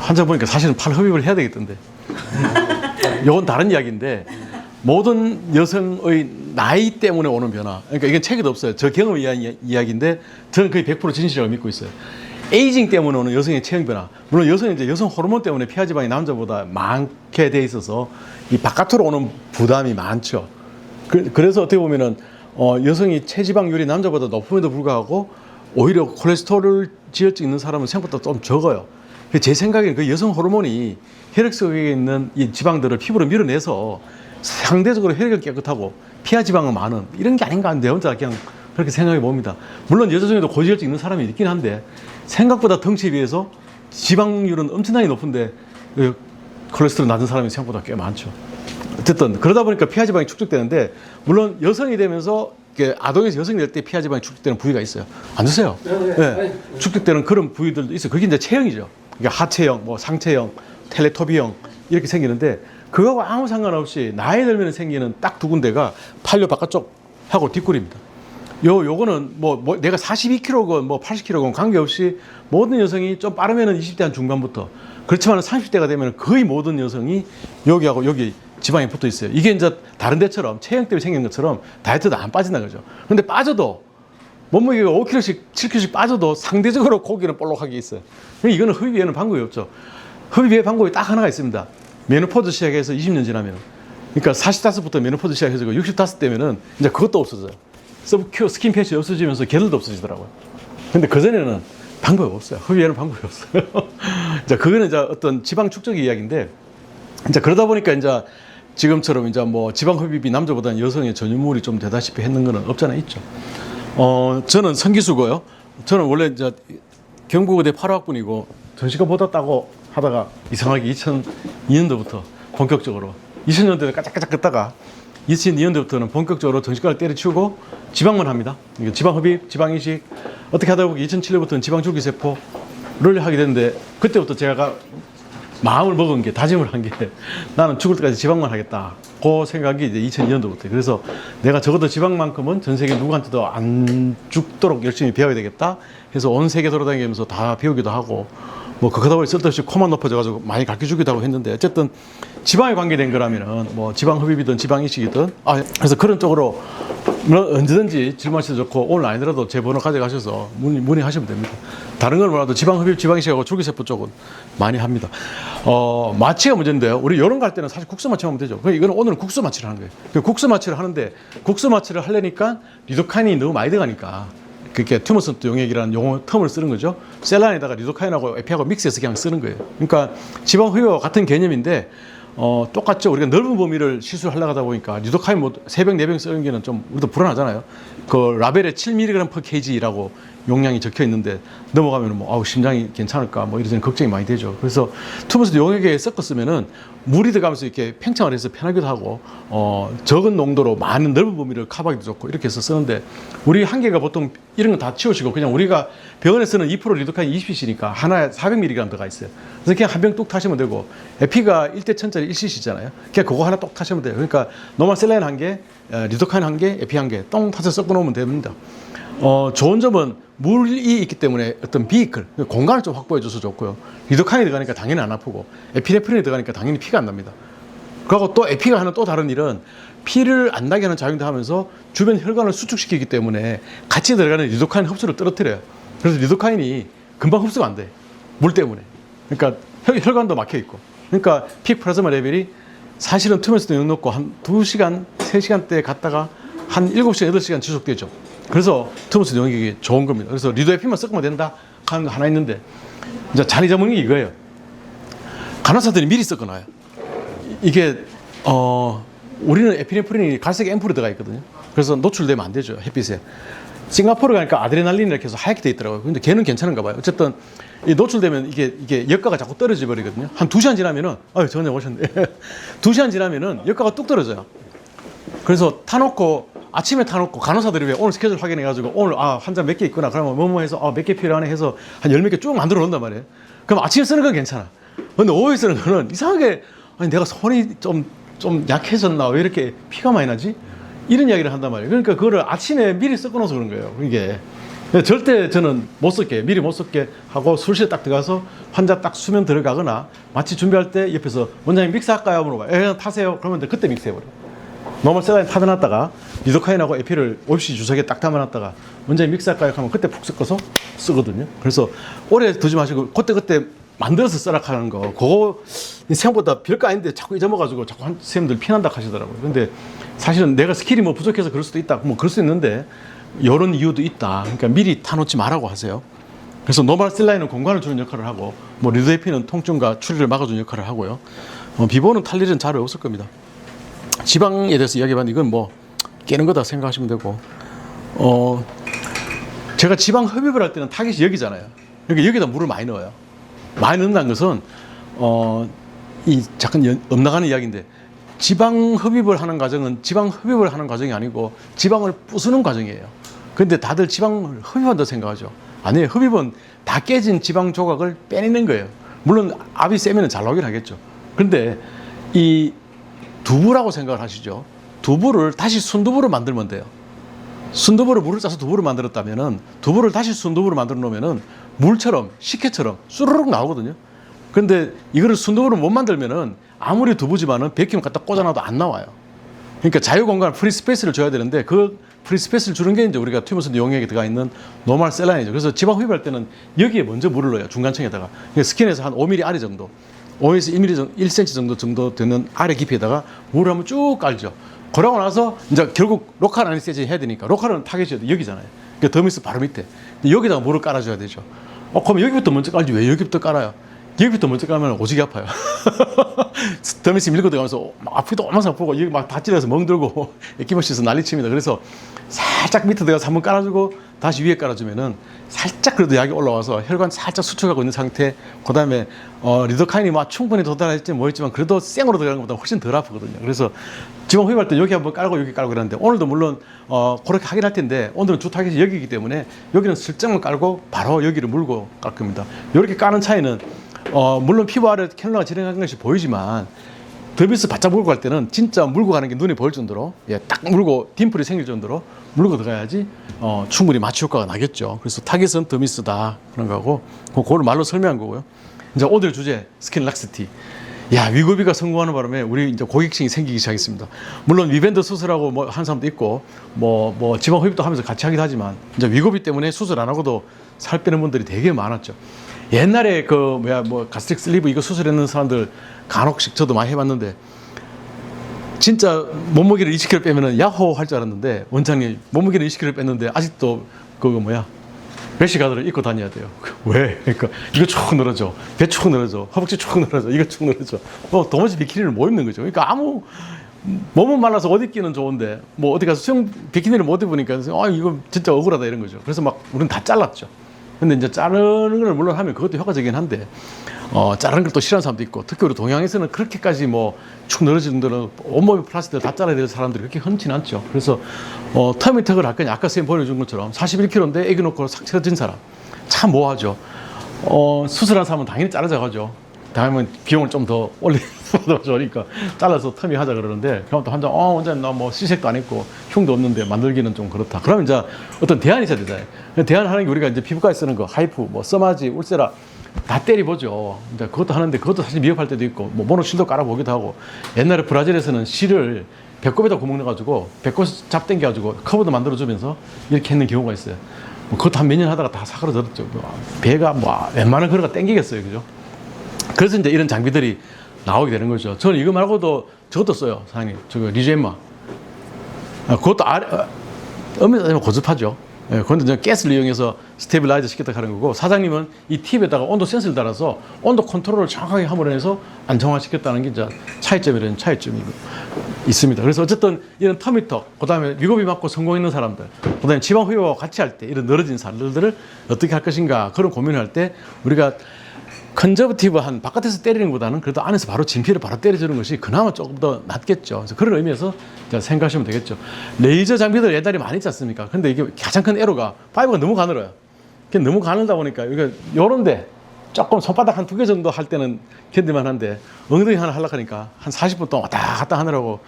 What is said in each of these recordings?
환자 보니까 사실은 팔 흡입을 해야 되겠던데. 이건 다른 이야기인데 모든 여성의 나이 때문에 오는 변화. 그러니까 이건 책에도 없어요. 저 경험에 의한 이야기인데 저는 거의 100% 진실이라고 믿고 있어요. 에이징 때문에 오는 여성의 체형 변화. 물론 여성은 이제 여성 호르몬 때문에 피하 지방이 남자보다 많게 돼 있어서 이 바깥으로 오는 부담이 많죠. 그래서 어떻게 보면은 여성이 체지방률이 남자보다 높음에도 불구하고 오히려 콜레스테롤 지혈증 있는 사람은 생각보다 좀 적어요. 제 생각에는 그 여성 호르몬이 혈액 속에 있는 이 지방들을 피부로 밀어내서 상대적으로 혈액은 깨끗하고 피하 지방은 많은 이런 게 아닌가 하는데 혼자 그냥 그렇게 생각해 봅니다. 물론 여자 중에도 고지혈증 있는 사람이 있긴 한데 생각보다 덩치에 비해서 지방률은 엄청나게 높은데 콜레스테롤 낮은 사람이 생각보다 꽤 많죠. 어쨌든 그러다 보니까 피하 지방이 축적되는데 물론 여성이 되면서 아동에서 여성이 될 때 피하 지방이 축적되는 부위가 있어요. 안 드세요? 네. 축적되는 그런 부위들도 있어요. 그게 이제 체형이죠. 그러니까 하체형, 뭐 상체형, 텔레토비형 이렇게 생기는데 그거하고 아무 상관없이 나이 들면 생기는 딱 두 군데가 팔려 바깥쪽 하고 뒷골입니다. 요거는 뭐 내가 42kg건 뭐 80kg건 관계없이 모든 여성이 좀 빠르면은 20대 한 중반부터 그렇지만 30대가 되면 거의 모든 여성이 여기하고 여기 지방이 붙어 있어요. 이게 이제 다른 데처럼 체형 때문에 생긴 것처럼 다이어트도 안 빠진다 그죠. 근데 빠져도 몸무게가 5kg씩 7kg씩 빠져도 상대적으로 고기는 볼록하게 있어요. 이거는 흡입에는 방법이 없죠. 흡입의 방법이 딱 하나가 있습니다. 메노포즈 시작해서 20년 지나면 그러니까 45부터 메노포즈 시작해서 65 되면은 이제 그것도 없어져요. 서브큐어 스킨 패치 없어지면서 개들도 없어지더라고요. 근데 그전에는 방법이 없어요. 흡입에는 방법이 없어요. 자, 그거는 이제 어떤 지방 축적의 이야기인데 이제 그러다 보니까 이제 지금처럼 이제 뭐 지방 흡입이 남자보다는 여성의 전유물이 좀 되다시피 했는 거는 없잖아 있죠. 저는 성기수고요. 저는 원래 이제 경북의대 8학번이고 전시가 보았다고 하다가 이상하게 2002년도부터 본격적으로 2000년도에 까짝까짝 긋다가 2002년도부터는 본격적으로 정신과를 때려치우고 지방만 합니다. 지방 흡입, 지방 이식 어떻게 하다 보니 2007년부터는 지방 줄기세포를 하게 됐는데 그때부터 제가 마음을 먹은 게 다짐을 한 게 나는 죽을 때까지 지방만 하겠다. 그 생각이 이제 2002년도부터. 그래서 내가 적어도 지방만큼은 전 세계 누구한테도 안 죽도록 열심히 배워야 되겠다. 해서 온 세계 돌아다니면서 다 배우기도 하고 뭐 그러다 보니 쓸데없이 코만 높아져가지고 많이 가르쳐주기도 하고 했는데 어쨌든 지방에 관계된 거라면은 뭐 지방 흡입이든 지방 이식이든 그래서 그런 쪽으로 언제든지 질문하셔도 좋고 오늘 아니더라도 제 번호 가져가셔서 문의하시면 됩니다. 다른 걸 몰라도 지방 흡입, 지방 이식하고 줄기세포 쪽은 많이 합니다. 마취가 문제인데요. 우리 여름 갈 때는 사실 국수 마취하면 되죠. 이거는 오늘은 국수 마취를 하는 거예요. 국수 마취를 하는데 국수 마취를 하려니까 리도카인이 너무 많이 들어가니까 그게 튜머슨트 용액이라는 용어 텀을 쓰는 거죠. 셀란에다가 리도카인하고 에피하고 믹스해서 그냥 쓰는 거예요. 그러니까 지방 흡입과 같은 개념인데 똑같죠. 우리가 넓은 범위를 시술하려고 하다 보니까 리도카인 뭐 3병, 4병 쓰는 게는 좀 우리도 불안하잖아요. 그 라벨에 7mg/kg라고 용량이 적혀 있는데 넘어가면 뭐 심장이 괜찮을까 뭐 이런 걱정이 많이 되죠. 그래서 튜버스 용액에 섞어 쓰면은 물이 들어가면서 이렇게 팽창을 해서 편하기도 하고 적은 농도로 많은 넓은 범위를 커버하기도 좋고 이렇게 해서 쓰는데 우리 한계가 보통 이런 거 다 치우시고 그냥 우리가 병원에 쓰는 2% 리도카인 20cc니까 하나에 400mg 들어가 있어요. 그래서 그냥 한 병 뚝 타시면 되고 에피가 1대1000짜리 1cc잖아요. 그냥 그거 하나 뚝 타시면 돼요. 그러니까 노멀 셀라인 한 개, 리도카인 한 개, 에피 한 개 똥 타서 섞어 놓으면 됩니다. 좋은 점은 물이 있기 때문에 어떤 비이클, 공간을 좀 확보해줘서 좋고요. 리도카인이 들어가니까 당연히 안 아프고 에피네프린이 들어가니까 당연히 피가 안 납니다. 그리고 또 에피가 하는 또 다른 일은 피를 안 나게 하는 작용도 하면서 주변 혈관을 수축시키기 때문에 같이 들어가는 리도카인 흡수를 떨어뜨려요. 그래서 리도카인이 금방 흡수가 안 돼. 물 때문에. 그러니까 혈관도 막혀 있고. 그러니까 픽 플라즈마 레벨이 사실은 튜머스도 넣어놓고 한 2시간, 3시간대 갔다가 한 7시간, 8시간 지속되죠. 그래서 튜머스 용액이 좋은 겁니다. 그래서 리도에피만 섞으면 된다 하는 거 하나 있는데 이제 자리 잡는 게 이거예요. 간호사들이 미리 섞어놔요. 이게 우리는 에피네프린이 갈색 앰플에 들어가 있거든요. 그래서 노출되면 안 되죠. 햇빛에. 싱가포르 가니까 아드레날린 이렇게 해서 하얗게 돼 있더라고요. 근데 걔는 괜찮은가 봐요. 어쨌든 이 노출되면 이게 역가가 자꾸 떨어져 버리거든요. 한 2시간 지나면은 전에 오셨네. 2시간 지나면은 역가가 뚝 떨어져요. 그래서 타놓고 아침에 타놓고 간호사들이 왜 오늘 스케줄 확인해가지고 오늘 환자 몇 개 있구나 그러면 뭐뭐 해서 몇 개 필요하네 해서 한 10몇 개 쭉 만들어 놓는단 말이에요. 그럼 아침에 쓰는 건 괜찮아. 근데 오후에 쓰는 거는 이상하게 내가 손이 좀 약해졌나 왜 이렇게 피가 많이 나지? 이런 이야기를 한단 말이에요. 그러니까 그거를 아침에 미리 섞어놓어서 그런 거예요. 이게 절대 저는 못 쓸게, 미리 못 쓸게 하고 술실에 딱 들어가서 환자 딱 수면 들어가거나 마치 준비할 때 옆에서 원장님 믹스할까요? 물어봐요. 그냥 타세요. 그러면 그때 믹스해버려요. 노멀 셀라인 타다놨다가 리도카인하고 에피를 옵시 주사기에 딱 담아놨다가 원장님 믹스할까요? 하면 그때 푹 섞어서 쓰거든요. 그래서 오래 두지 마시고 그때 만들어서 쓰라 하는 거, 그거 생각보다 별거 아닌데 자꾸 잊어먹어가지고 자꾸 선생님들 피난다 하시더라고요. 근데 사실은 내가 스킬이 뭐 부족해서 그럴 수도 있다. 뭐 그럴 수 있는데 이런 이유도 있다. 그러니까 미리 타놓지 말라고 하세요. 그래서 노멀 셀라인은 공간을 주는 역할을 하고, 뭐 리도에피는 통증과 출혈을 막아주는 역할을 하고요. 비보는 탈 일은 잘 없을 겁니다. 지방에 대해서 이야기해봤는데 이건 뭐 깨는 거다 생각하시면 되고, 제가 지방 흡입을 할 때는 타겟이 여기잖아요. 그러니까 여기다 물을 많이 넣어요. 많이 넣는다는 것은 이 잠깐 엇나가는 이야기인데, 지방 흡입을 하는 과정은 지방 흡입을 하는 과정이 아니고 지방을 부수는 과정이에요. 근데 다들 지방을 흡입한다고 생각하죠. 아니에요. 흡입은 다 깨진 지방 조각을 빼내는 거예요. 물론 압이 세면 잘 나오긴 하겠죠. 근데 이 두부라고 생각을 하시죠. 두부를 다시 순두부로 만들면 돼요. 순두부를 물을 짜서 두부를 만들었다면은 두부를 다시 순두부로 만들어 놓으면은 물처럼 식혜처럼 수르륵 나오거든요. 근데 이거를 순두부로 못 만들면은 아무리 두부지만은 베끼면 갖다 꽂아놔도 안 나와요. 그러니까 자유공간 프리스페이스를 줘야 되는데 그 프리스페이스를 주는 게 이제 우리가 튜머스 용액에 들어가 있는 노멀 셀라인이죠. 그래서 지방 흡입할 때는 여기에 먼저 물을 넣어요. 중간층에다가. 그러니까 스킨에서 한 5mm 아래 정도, 5에서 1mm 정도, 1cm 정도 되는 아래 깊이에다가 물을 한번 쭉 깔죠. 그러고 나서 이제 결국 로컬 아니스테지 해야 되니까, 로컬은 타겟이 여기잖아요. 그러니까 더미스 바로 밑에. 여기다가 물을 깔아줘야 되죠. 그럼 여기부터 먼저 깔지 왜 여기부터 깔아요? 여기부터 먼저 깔면 오지게 아파요. 더미스 밀고 들어가면서 막 아프기도 얼마나 아프고 여기 막 다 찔러서 멍들고 에키모시스 난리칩니다. 그래서 살짝 밑에 들어가서 한번 깔아주고 다시 위에 깔아주면은 살짝 그래도 약이 올라와서 혈관 살짝 수축하고 있는 상태. 그 다음에 리도카인이 막 충분히 도달할지 모르겠지만 그래도 생으로 들어가는 것보다 훨씬 덜 아프거든요. 그래서 지방 흡입할 때 여기 한번 깔고 여기 깔고 그러는데, 오늘도 물론 그렇게 하긴 할 텐데 오늘은 주 타겟이 여기이기 때문에 여기는 슬쩍만 깔고 바로 여기를 물고 깔 겁니다. 이렇게 까는 차이는 물론 피부 아래 캘러가 진행하는 것이 보이지만 더미스 바짝 물고 갈 때는 진짜 물고 가는 게 눈에 보일 정도로, 딱 물고 딤플이 생길 정도로 물고 들어가야지 충분히 마취 효과가 나겠죠. 그래서 타겟은 더미스다 그런 거고, 그걸 말로 설명한 거고요. 이제 오늘 주제 스킨 락스티. 위고비가 성공하는 바람에 우리 이제 고객층이 생기기 시작했습니다. 물론 위밴드 수술하고 뭐 한 사람도 있고 뭐 지방 흡입도 하면서 같이 하기도 하지만, 이제 위고비 때문에 수술 안 하고도 살 빼는 분들이 되게 많았죠. 옛날에 가스트릭 슬리브 이거 수술했는 사람들 간혹씩 저도 많이 해봤는데, 진짜 몸무게를 20kg 빼면은 야호 할 줄 알았는데, 원장님 몸무게를 20kg 뺐는데 아직도 래시가드를 입고 다녀야 돼요. 왜? 그러니까 이거 쭉 늘어져, 배 쭉 늘어져, 허벅지 쭉 늘어져, 이거 쭉 늘어져. 도무지 비키니를 못 입는 거죠. 그러니까 몸은 말라서 옷 입기는 좋은데 어디 가서 수영 비키니를 못 입으니까 이거 진짜 억울하다 이런 거죠. 그래서 막 우리는 다 잘랐죠. 근데 이제 자르는 걸 물론 하면 그것도 효과적이긴 한데, 자르는 걸 또 싫어하는 사람도 있고, 특히 우리 동양에서는 그렇게까지 축 늘어지는 데는 온몸에 플라스틱을 다 잘라야 될 사람들이 그렇게 흔치는 않죠. 그래서 터미턱을 할 거냐, 아까 선생님 보여준 것처럼 41kg인데 애기 놓고 싹 쳐진 사람 참 뭐하죠. 수술한 사람은 당연히 자르자고 하죠. 다음은 비용을 좀 더 올려주니까 잘라서 터미 하자 그러는데, 그럼 또 환자 원장님 나 시색도 안 했고 흉도 없는데 만들기는 좀 그렇다. 그러면 이제 어떤 대안이 있어야 되잖아요. 대안하는 게 우리가 이제 피부과에 쓰는 거 하이프, 써마지, 울세라 다 때려보죠. 이제 그것도 하는데 그것도 사실 미흡할 때도 있고, 모노실도 깔아보기도 하고, 옛날에 브라질에서는 실을 배꼽에다 구멍 넣어가지고 배꼽 잡당겨가지고 커브도 만들어주면서 이렇게 했는 경우가 있어요. 그것도 한 몇 년 하다가 다 사그러들었죠. 배가 웬만한 거가 땡기겠어요, 그죠? 그래서 이제 이런 장비들이 나오게 되는 거죠. 저는 이거 말고도 저것도 써요, 사장님. 리제마. 그것도 엄밀히 고집하죠. 그런데 이제 가스를 이용해서 스테빌라이저 시켰다 하는 거고, 사장님은 이 팁에다가 온도 센서를 달아서 온도 컨트롤을 정확하게 함으로 해서 안정화시켰다는 게 이제 차이점이 있습니다. 그래서 어쨌든 이런 터미턱, 그 다음에 위고비 맞고 성공했는 사람들, 그 다음에 지방 흡입하고 같이 할 때 이런 늘어진 살들을 어떻게 할 것인가, 그런 고민을 할 때 우리가 컨저버티브한 바깥에서 때리는 것보다는 그래도 안에서 바로 진피를 바로 때려주는 것이 그나마 조금 더 낫겠죠. 그래서 그런 의미에서 생각하시면 되겠죠. 레이저 장비들 옛날에 많이 있지 않습니까? 근데 이게 가장 큰 애로가 파이브가 너무 가늘어요. 너무 가늘다 보니까 이거 요런데 조금 손바닥 한 2개 정도 할 때는 견딜만 한데, 엉덩이 하나 하려고 하니까 한 40분 동안 왔다 갔다 하느라고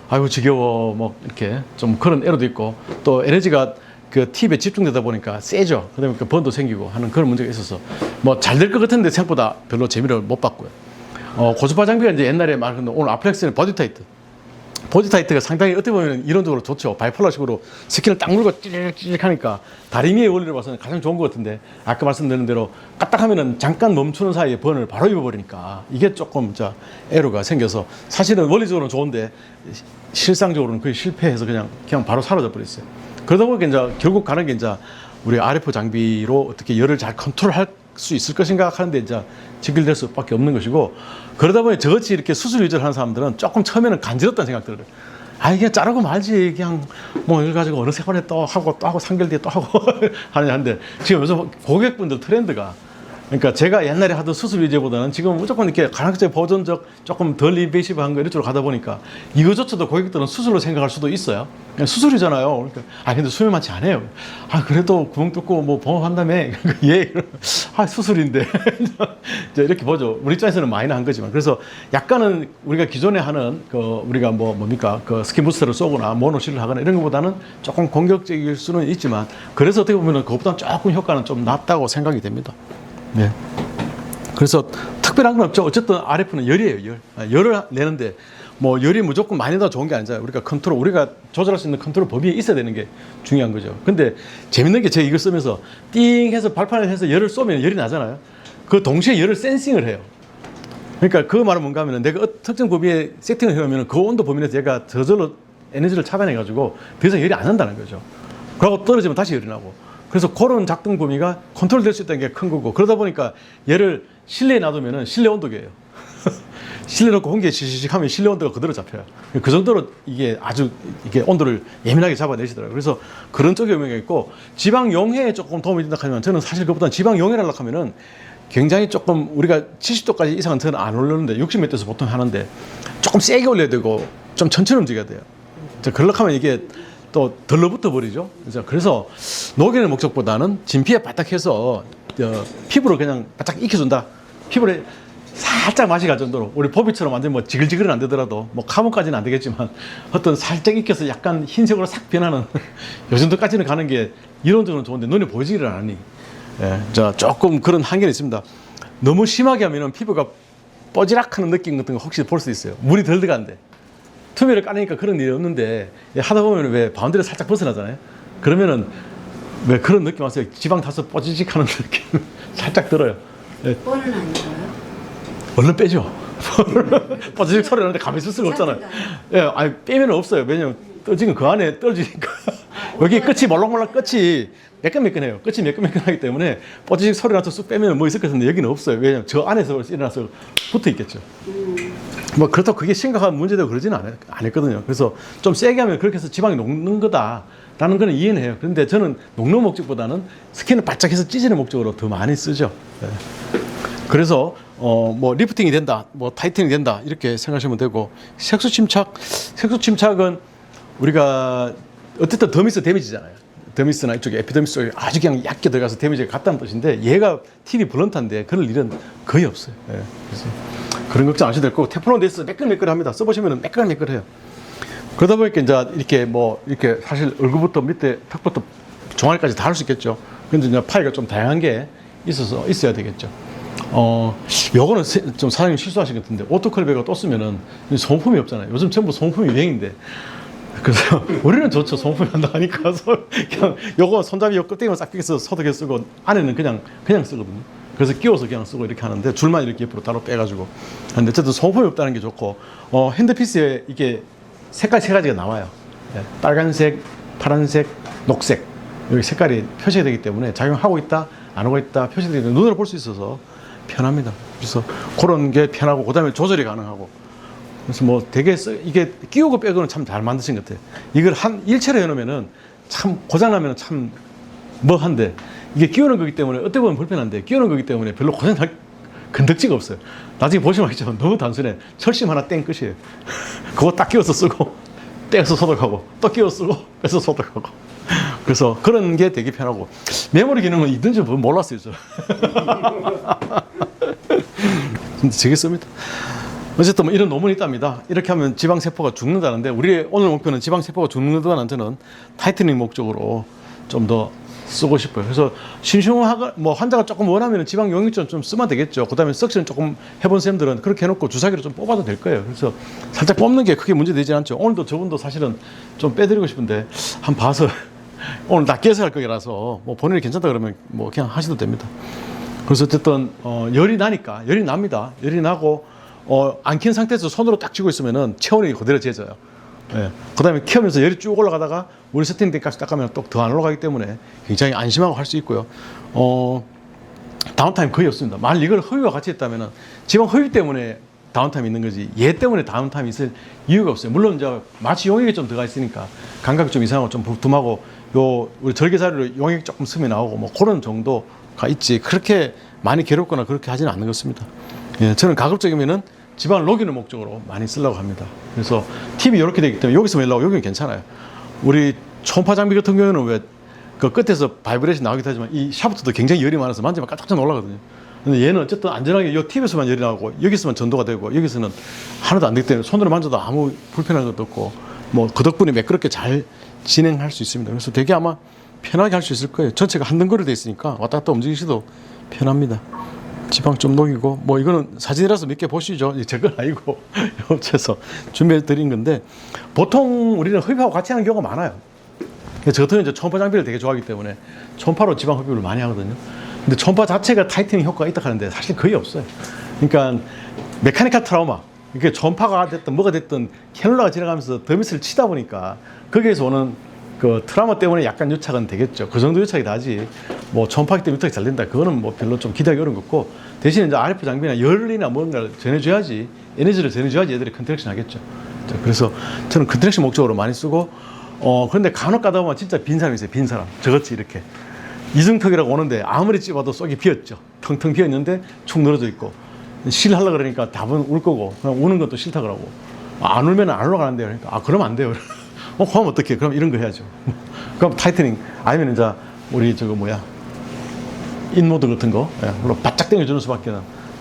아이고 지겨워 이렇게 좀 그런 애로도 있고, 또 에너지가 그 팁에 집중되다 보니까 세죠. 그다음에 그 번도 생기고 하는 그런 문제가 있어서 뭐 잘 될 것 같은데 생각보다 별로 재미를 못 봤고요. 고주파 장비가 이제 옛날에 말한 오늘 아플렉스는 버디 타이트. 버디 타이트가 상당히 어떻게 보면 이론적으로 좋죠. 바이폴러식으로 스킨을 딱 물고 찌릿찌릿 하니까 다리미의 원리를 봐서는 가장 좋은 것 같은데 아까 말씀드린 대로 까딱하면은 잠깐 멈추는 사이에 번을 바로 입어버리니까 이게 조금 에러가 생겨서 사실은 원리적으로는 좋은데 실상적으로는 거의 실패해서 그냥 바로 사라져 버렸어요. 그러다 보니까 이제 결국 가는 게 이제 우리 RF 장비로 어떻게 열을 잘 컨트롤할 수 있을 것인가 하는데 이제 직결될 수밖에 없는 것이고 그러다 보니 저같이 이렇게 수술 위주로 하는 사람들은 조금 처음에는 간지럽다는 생각들을 그냥 자르고 말지 그냥 뭐 이걸 가지고 어느 세번에 또 하고 3개월 뒤에 또 하고 하는데 지금 요즘 고객분들 트렌드가 그러니까 제가 옛날에 하던 수술 위주보다는 지금 무조건 이렇게 가능적 버전적 조금 덜 인베이시브한 거 이런 쪽으로 가다 보니까 이거조차도 고객들은 수술로 생각할 수도 있어요. 그냥 수술이잖아요. 그러니까 근데 수면 많지 않아요. 그래도 구멍 뚫고 뭐 봉합한다며 예, 수술인데 이렇게 보죠. 우리 입장에서는 마이너한 거지만 그래서 약간은 우리가 기존에 하는 그 우리가 뭡니까 그 스킨 부스터를 쏘거나 모노실을 하거나 이런 것보다는 조금 공격적일 수는 있지만 그래서 어떻게 보면 그것보다는 조금 효과는 좀 낮다고 생각이 됩니다. 네. 그래서 특별한 건 없죠. 어쨌든 RF는 열이에요, 열. 열을 내는데 뭐 열이 무조건 많이 더 좋은 게 아니잖아요. 우리가 조절할 수 있는 컨트롤 범위에 있어야 되는 게 중요한 거죠. 근데 재밌는 게 제가 이걸 쓰면서 띵 해서 발판을 해서 열을 쏘면 열이 나잖아요. 그 동시에 열을 센싱을 해요. 그러니까 그 말은 뭔가 하면은 내가 특정 범위에 세팅을 해놓으면 그 온도 범위 내에서 얘가 저절로 에너지를 차단해가지고 더 이상 열이 안 난다는 거죠. 그러고 떨어지면 다시 열이 나고. 그래서 그런 작동 범위가 컨트롤 될 수 있다는 게 큰 거고 그러다 보니까 얘를 실내에 놔두면은 실내 온도계예요. 실내 놓고 공기에 시시식 하면 실내 온도가 그대로 잡혀요. 그 정도로 이게 아주 이게 온도를 예민하게 잡아내시더라고요. 그래서 그런 쪽에 의미가 있고 지방 용해에 조금 도움이 된다 하면 저는 사실 그것보다 지방 용해를 하려고 하면은 굉장히 조금 우리가 70도까지 이상은 저는 안 올렸는데 60몇 도에서 보통 하는데 조금 세게 올려야 되고 좀 천천히 움직여야 돼요. 그러려고 하면 이게 또 덜러붙어 버리죠. 그래서 녹이는 목적보다는 진피에 바닥해서 피부를 그냥 바짝 익혀준다. 피부를 살짝 맛이 갈 정도로 우리 보비처럼 완전 뭐 지글지글은 안 되더라도 뭐 카몬까지는 안 되겠지만 어떤 살짝 익혀서 약간 흰색으로 싹 변하는 요 정도까지는 가는 게 이론적으로는 좋은데 눈에 보이지를 않으니 조금 그런 한계는 있습니다. 너무 심하게 하면은 피부가 뻐지락하는 느낌 같은 거 혹시 볼 수 있어요. 물이 덜 들어간대. 투명을 까니까 그런 일이 없는데 하다 보면 왜 바운드리가 살짝 벗어나잖아요. 그러면은 왜 그런 느낌 왔어요? 지방 타서 뻐지직하는 느낌 살짝 들어요. 뻔은 안 들어요? 얼른 빼죠. 뻐지직 소리 나는데 가만히 있을 수가 없잖아요. 빼면 없어요. 왜냐면 떠지면 그 안에 떨어지니까 여기 끝이 몰랑몰랑 끝이 매끈매끈해요. 끝이 매끈매끈하기 때문에 뻐지직 소리 나서 쑥 빼면 뭐 있을 것 같은데 여기는 없어요. 왜냐면 저 안에서 일어나서 붙어 있겠죠. 뭐 그렇다고 그게 심각한 문제되고 그러지는 않았거든요. 그래서 좀 세게 하면 그렇게 해서 지방이 녹는 거다라는 거는 이해는 해요. 그런데 저는 녹는 목적보다는 스킨을 바짝 해서 찢는 목적으로 더 많이 쓰죠. 그래서 뭐 리프팅이 된다, 뭐 타이트닝이 된다 이렇게 생각하시면 되고 색소 침착은 우리가 어쨌든 더미스 데미지잖아요. 더미스나 이쪽에 에피더미스 쪽에 아주 그냥 얕게 들어가서 데미지가 갔다는 뜻인데 얘가 팁이 블런트한데 그럴 일은 거의 없어요. 그래서 그런 걱정 안 하셔도 될 거고 테플론 베이스 매끌매끌합니다. 써보시면 매끌매끌해요. 그러다 보니까 이제 이렇게 사실 얼굴부터 밑에 턱부터 종아리까지 다 할 수 있겠죠. 근데 이제 파이가 좀 다양한 게 있어야 되겠죠. 요거는 좀 사장님 실수하신 것 같은데 오토컬베가 또 쓰면은 소모품이 없잖아요. 요즘 전부 소모품이 유행인데. 그래서 우리는 좋죠. 소모품이 한다 하니까 그냥 요거 손잡이 요 끝대기만 싹 삐서 소독해 쓰고 안에는 그냥 쓰거든요. 그래서 끼워서 그냥 쓰고 이렇게 하는데 줄만 이렇게 옆으로 따로 빼가지고 하는데 어쨌든 소모품이 없다는 게 좋고 핸드피스에 이게 색깔 3가지가 나와요. 빨간색, 파란색, 녹색 여기 색깔이 표시가 되기 때문에 작용하고 있다 안 하고 있다 표시되기 때문에 눈으로 볼 수 있어서 편합니다. 그래서 그런 게 편하고 그다음에 조절이 가능하고 그래서 뭐 되게 이게 끼우고 빼고는 참 잘 만드신 것 같아요. 이걸 일체로 해놓으면은 참 고장나면 참 뭐한데 이게 끼우는 거기 때문에 어떻게 보면 불편한데 끼우는 거기 때문에 별로 고장날 건덕지가 없어요. 나중에 보시면 알겠지만 너무 단순해. 철심 하나 땡 끝이에요. 그거 딱 끼워서 쓰고 떼서 소독하고 또 끼워 쓰고 빼서 소독하고 그래서 그런 게 되게 편하고 메모리 기능은 있는지 몰랐어요. 저. 근데 되게 씁니다. 어쨌든 뭐 이런 논문이 있답니다. 이렇게 하면 지방세포가 죽는다는데 우리의 오늘 목표는 지방세포가 죽는 것보다는 저는 타이트닝 목적으로 좀 더 쓰고 싶어요. 그래서 신생아 뭐 환자가 조금 원하면 지방 용액전 좀 쓰면 되겠죠. 그다음에 석션 조금 해본 쌤들은 그렇게 해놓고 주사기로 좀 뽑아도 될 거예요. 그래서 살짝 뽑는 게 크게 문제 되지 않죠. 오늘도 저분도 사실은 좀 빼드리고 싶은데 한번 봐서 오늘 낮게서 할 거라서 뭐 본인이 괜찮다 그러면 뭐 그냥 하셔도 됩니다. 그래서 어쨌든 열이 나니까 열이 납니다. 열이 나고 안 킨 상태에서 손으로 딱 쥐고 있으면은 체온이 그대로 재져요. 예. 그다음에 키우면서 열이 쭉 올라가다가 물 세팅된 값이 닦으면 또 더 안 올라가기 때문에 굉장히 안심하고 할 수 있고요. 다운타임 거의 없습니다. 만약 이걸 허위와 같이 했다면은 지방 허위 때문에 다운타임이 있는 거지 얘 때문에 다운타임이 있을 이유가 없어요. 물론 이제 마취 용액이 좀 들어가 있으니까 감각이 좀 이상하고 좀 불tum하고 요 우리 절개사료로 용액 조금 스며 나오고 뭐 그런 정도가 있지 그렇게 많이 괴롭거나 그렇게 하지는 않는 것입니다. 예, 저는 가급적이면은 지방을 녹이는 목적으로 많이 쓰려고 합니다. 그래서 팁이 이렇게 되기 때문에 여기서 매려고 여기는 괜찮아요. 우리 초음파 장비 같은 경우는 왜 그 끝에서 바이브레이션 나오기도 하지만 이 샤프트도 굉장히 열이 많아서 만지면 깜짝깜짝 놀라거든요. 근데 얘는 어쨌든 안전하게 이 팁에서만 열이 나오고 여기서만 전도가 되고 여기서는 하나도 안 되기 때문에 손으로 만져도 아무 불편한 것도 없고 뭐 그 덕분에 매끄럽게 잘 진행할 수 있습니다. 그래서 되게 아마 편하게 할 수 있을 거예요. 전체가 한 덩그리 돼 있으니까 왔다 갔다 움직이셔도 편합니다. 지방 좀 녹이고 뭐 이거는 사진이라서 몇 개 보시죠. 제 건 아니고 업체에서 준비해 드린 건데 보통 우리는 흡입하고 같이 하는 경우가 많아요. 저 같은 이제 초음파 장비를 되게 좋아하기 때문에 초음파로 지방 흡입을 많이 하거든요. 근데 초음파 자체가 타이트닝 효과가 있다 하는데 사실 거의 없어요. 그러니까 메카니컬 트라우마 이게 초음파가 됐든 뭐가 됐든 캐놀라가 지나가면서 더미스를 치다 보니까 거기에서 오는 그 트라우마 때문에 약간 유착은 되겠죠. 그 정도 유착이 다지 뭐 초음파기 때문에 유착이 잘 된다 그거는 뭐 별로 좀 기대하기 어려운 거고 대신 이제 RF 장비나 열이나 뭔가를 전해줘야지 에너지를 전해줘야지 애들이 컨트랙션 하겠죠. 그래서 저는 컨트랙션 목적으로 많이 쓰고 그런데 간혹 가다 보면 진짜 빈 사람이 있어요. 빈 사람 저같이 이렇게 이중턱이라고 오는데 아무리 찝어도 속이 비었죠. 텅텅 비었는데 축 늘어져 있고 실하려고 그러니까 답은 울 거고 그냥 우는 것도 싫다 그러고 안 울면 안 올라가는데요. 그러니까 그러면 안 돼요. 그럼 어떡해? 그럼 이런 거 해야죠. 그럼 타이트닝 아니면 이제 우리 저거 뭐야 인모드 같은 거 물론 바짝 당겨주는 수밖에는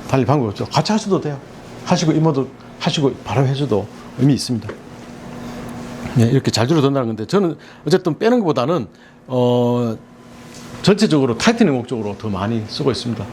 달리 방법이 없죠. 같이 하셔도 돼요. 하시고 인모드 하시고 바로 해줘도 의미 있습니다. 네, 이렇게 잘 줄어든다는 건데 저는 어쨌든 빼는 것보다는 전체적으로 타이트닝 목적으로 더 많이 쓰고 있습니다.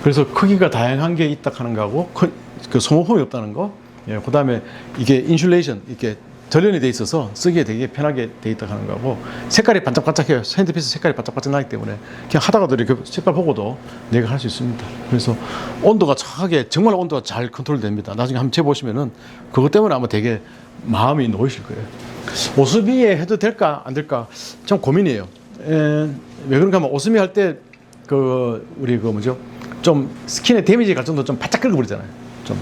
그래서 크기가 다양한 게 있다 하는 거하고 그 소모품이 없다는 거, 예, 그 다음에 이게 인슐레이션 이렇게 절연이 돼 있어서 쓰기에 되게 편하게 돼 있다 하는 거고 색깔이 반짝반짝해요. 핸드피스 색깔이 반짝반짝 나기 때문에 그냥 하다가도 이렇게 색깔 보고도 내가 할 수 있습니다. 그래서 온도가 정확하게 정말 온도가 잘 컨트롤 됩니다. 나중에 한번 재보시면은 그것 때문에 아마 되게 마음이 놓이실 거예요. 오스미에 해도 될까 안 될까 참 고민이에요. 왜 그런가 하면 오스미 할 때 그 우리 그 뭐죠 좀 스킨에 데미지 갈 정도 좀 바짝 긁어버리잖아요. 좀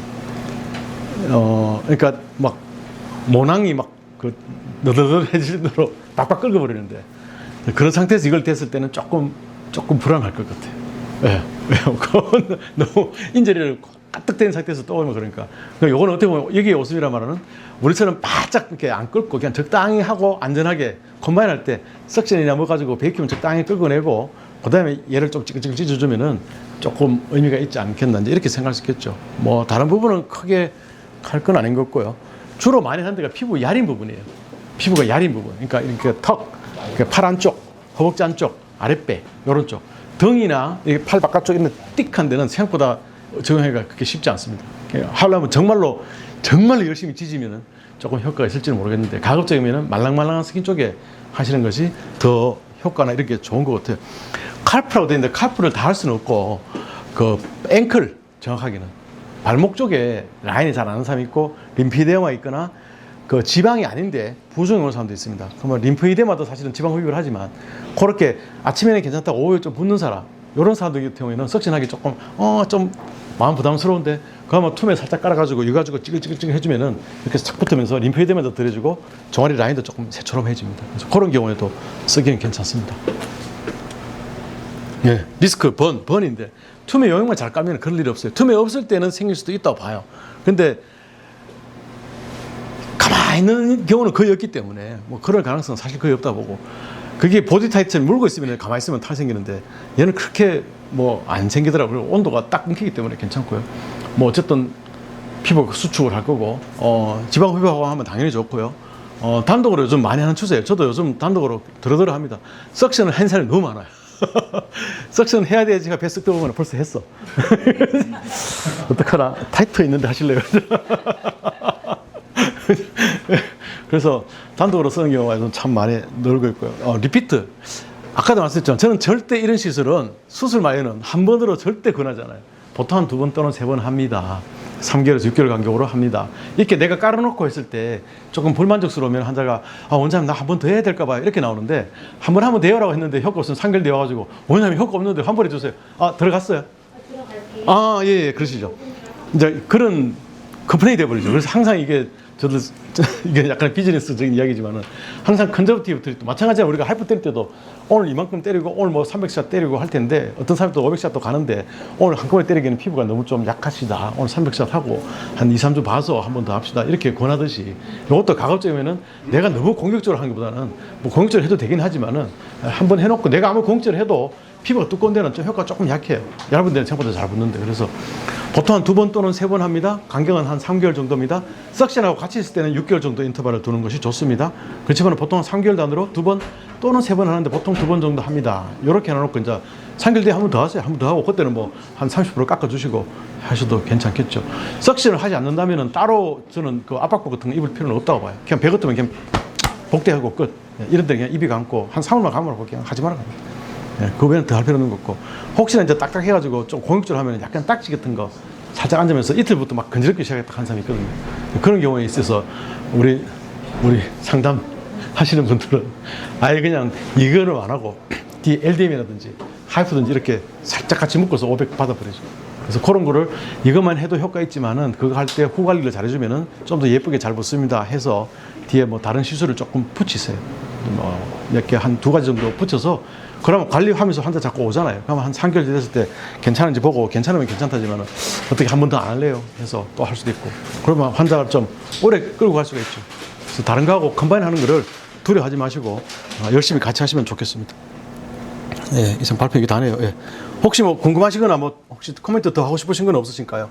그러니까 막 모낭이 막 그 너덜너덜해질 정도로 박박 긁어버리는데 그런 상태에서 이걸 댔을 때는 조금 불안할 것 같아요. 예, 왜요? 그건 너무 인절이를 까뜩된 상태에서 떠오르면 그러니까 요거는 어떻게 보면 여기에 오스미란 말은 우리처럼 바짝 이렇게 안 끓고 그냥 적당히 하고 안전하게 컴바인 할 때 석션이나 뭐 가지고 베이큐면 적당히 끓여내고 그 다음에 얘를 좀 찌글찌글 찢어주면은 조금 의미가 있지 않겠나 이렇게 생각할 수 있겠죠. 뭐 다른 부분은 크게 할 건 아닌 것 같고요. 주로 많이 하는 데가 피부 야린 부분이에요. 피부가 야린 부분. 그러니까 이렇게 턱, 팔 안쪽, 허벅지 안쪽, 아랫배 이런 쪽 등이나 팔 바깥쪽 있는 띡한 데는 생각보다 적용하기가 그렇게 쉽지 않습니다. 하려면 정말로 열심히 찢으면은 조금 효과가 있을지는 모르겠는데 가급적이면은 말랑말랑한 스킨 쪽에 하시는 것이 더 효과나 이렇게 좋은 것 같아요. 칼프라고 되어 있는데 칼프를 다 할 수는 없고 그 앵클 정확하게는 발목 쪽에 라인이 잘 안 나는 사람이 있고 림프이데마 있거나 그 지방이 아닌데 부종이 오는 사람도 있습니다. 그러면 림프이데마도 사실은 지방 흡입을 하지만 그렇게 아침에는 괜찮다고 오후에 좀 붓는 사람 이런 사람들 같은 경우에는 석션하기 조금 좀 마음 부담스러운데 그러면 툼에 살짝 깔아가지고 이거 가지고 찌글찌글 해주면은 이렇게 싹 붙으면서 림프이데마도 들어주고 종아리 라인도 조금 새처럼 해집니다. 그래서 그런 경우에도 쓰기는 괜찮습니다. 예, 리스크 번인데 툼에 영역만 잘 까면 그럴 일이 없어요. tum에 없을 때는 생길 수도 있다고 봐요. 근데 가만히 있는 경우는 거의 없기 때문에 뭐 그럴 가능성은 사실 거의 없다 보고 그게 보디 타이트를 물고 있으면 가만히 있으면 탈 생기는데 얘는 그렇게 뭐 안 생기더라고요. 온도가 딱 끊기기 때문에 괜찮고요. 뭐 어쨌든 피부 수축을 할 거고 지방 흡입하고 하면 당연히 좋고요. 단독으로 요즘 많이 하는 추세예요. 저도 요즘 단독으로 더러더러 합니다. 석션을 한 사람이 너무 많아요. 석션 해야 돼야지 제가 뱃속 들어보면 벌써 했어. 어떡하나? 타이트 있는데 하실래요? 그래서 단독으로 쓰는 경우가 요즘 참 많이 늘고 있고요. 리피트. 아까도 말씀드렸지만 저는 절대 이런 시술은 수술 말에는 한 번으로 절대 권하잖아요. 보통 한 2번 또는 3번 합니다. 3개월에서 6개월 간격으로 합니다. 이렇게 내가 깔아놓고 했을 때 조금 불만족스러우면 환자가 원장님 나 한 번 더 해야 될까 봐요. 이렇게 나오는데 한 번 하면 돼요라고 했는데 효과 없으면 3개월 되어가지고 원장님 효과 없는데 한 번 해주세요. 들어갔어요? 들어갈게요. 예, 그러시죠. 이제 그런 컴플레인이 돼버리죠. 그래서 항상 이게 저도 이게 약간 비즈니스적인 이야기지만은 항상 컨저버티브 마찬가지로 우리가 하이퍼 때릴 때도 오늘 이만큼 때리고 오늘 뭐 300샷 때리고 할 텐데 어떤 사람도 500샷도 가는데 오늘 한꺼번에 때리기에는 피부가 너무 좀 약하시다. 오늘 300샷 하고 한 2, 3주 봐서 한 번 더 합시다. 이렇게 권하듯이 이것도 가급적이면은 내가 너무 공격적으로 하는 것보다는 뭐 공격적으로 해도 되긴 하지만은 한 번 해놓고 내가 아무리 공격적으로 해도 피부가 두꺼운 데는 좀 효과가 조금 약해요. 얇은 데는 생각보다 잘 붙는데. 그래서 보통 한 2번 또는 3번 합니다. 간격은 한 3개월 정도입니다. 석션하고 같이 있을 때는 6개월 정도 인터벌을 두는 것이 좋습니다. 그렇지만 보통 3개월 단위로 2번 또는 3번 하는데 보통 2번 정도 합니다. 이렇게 해놓고 이제 3개월 뒤에 한 번 더 하세요. 한 번 더 하고 그때는 뭐 한 30% 깎아주시고 하셔도 괜찮겠죠. 석션을 하지 않는다면은 따로 저는 그 압박복 같은 거 입을 필요는 없다고 봐요. 그냥 배가 뜨면 그냥 복대하고 끝. 이런 데 그냥 입이 감고 한 3일만 감으라고 그냥 하지 말아요. 그 외에는 더 할 필요는 없고 혹시나 이제 딱딱해가지고 좀 공격적으로 하면 약간 딱지 같은 거 살짝 앉으면서 이틀부터 막 건지럽기 시작했다 한 사람이 있거든요. 그런 경우에 있어서 우리 상담 하시는 분들은 아예 그냥 이거는 안 하고 뒤에 LDM이라든지 하이프든지 이렇게 살짝 같이 묶어서 500 받아버리죠. 그래서 그런 거를 이것만 해도 효과 있지만은 그거 할 때 후 관리를 잘해주면은 좀 더 예쁘게 잘 붙습니다 해서 뒤에 뭐 다른 시술을 조금 붙이세요. 뭐 이렇게 한 2가지 정도 붙여서 그러면 관리하면서 환자 자꾸 오잖아요. 그러면 한 3개월 됐을 때 괜찮은지 보고 괜찮으면 괜찮다지만 어떻게 한 번 더 안 할래요? 해서 또 할 수도 있고 그러면 환자가 좀 오래 끌고 갈 수가 있죠. 그래서 다른 거하고 컴바인 하는 거를 두려워하지 마시고 열심히 같이 하시면 좋겠습니다. 예, 이상 발표 얘기 다 하네요. 예. 혹시 뭐 궁금하시거나 뭐 혹시 코멘트 더 하고 싶으신 건 없으신가요?